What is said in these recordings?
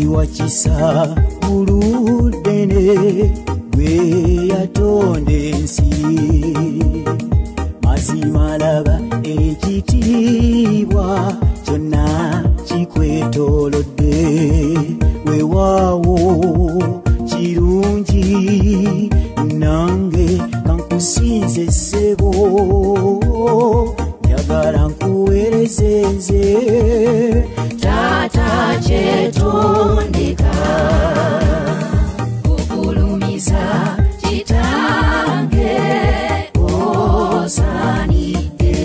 Iwachisa uludene gwe yatonde ensi mazimalaba ekitiibwa kyonna kikwetoolodde weewaawo kirungi nange kankusinze ssebo njagala nkuweereze nze Tata kyetondeka kukulumiza kitange osanidde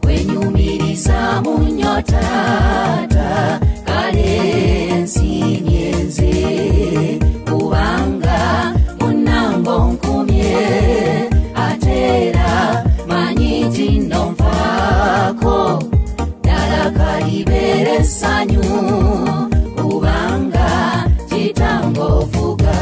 kwenyumiriza munyo tata kale nsimye nze kubanga munango nkumye atera manyiti nonfaako kalibere sanyu kubanga kitango fuga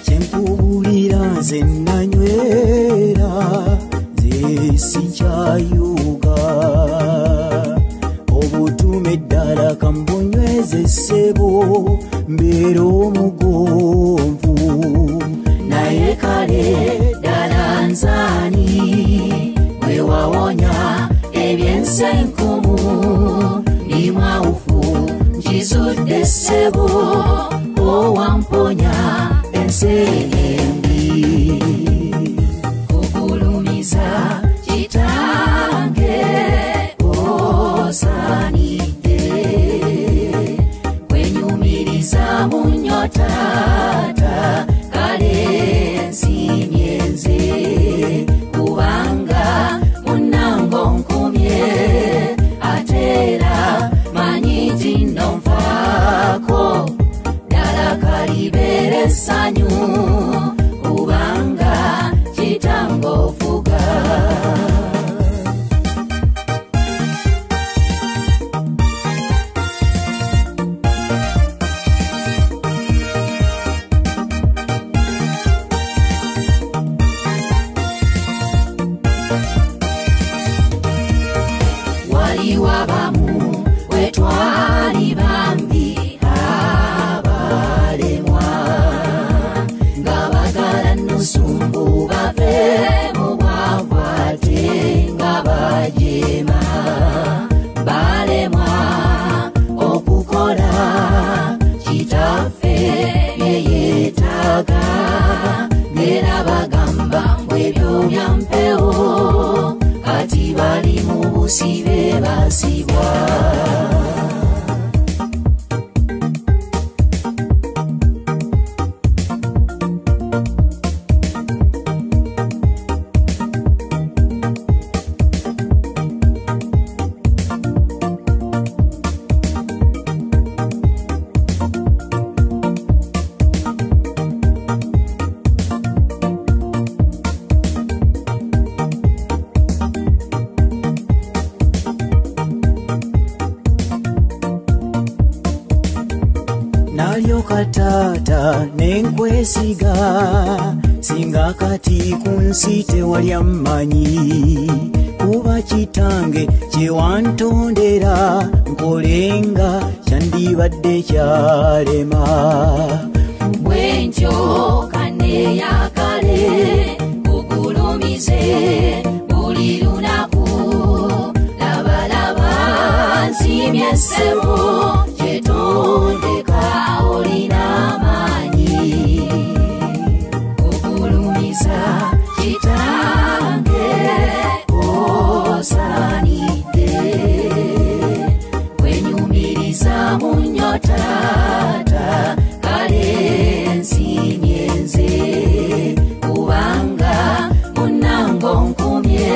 kyenkubulira nze nanywera nze sikyayuga obutume ddala kambunyweze ssebo mbeera omugonvu naye kale ddala nzaani bwe wawonya ebyensenkumu ndi mwawufu nkizudde ssebo owamponya enseege embi kukulumiza kitange osanidde kwenyumiriza munyo tata kale nsimye nze kubanga munango nkumye atera manyiti nonfaako ddala kalibere sanyu kubanga kitango fuga waliwo abamu bwe twali bambi abalemwa nga bagala nusumbu bave mu bwavu ate nga bajeema balemwa okukola kitaffe bye yeetaaga ng'era bagamba mbwebyo bya mpewo kati bali mu busibe basibwa nalyoka taata nenkwesiga singa kati ku nsi tewali ammanyi kuba kitange kyewantondera nkolenga kyandi kibadde kyalema bwentyo kane yakale kugulumize buli lunaku labalaba nsimye ssebo kyetondeka olina amaanyi kugulumiza kitange osaanidde kwenyumiriza mu nnyo taata kale nsimye nze kubanga munnange onkumye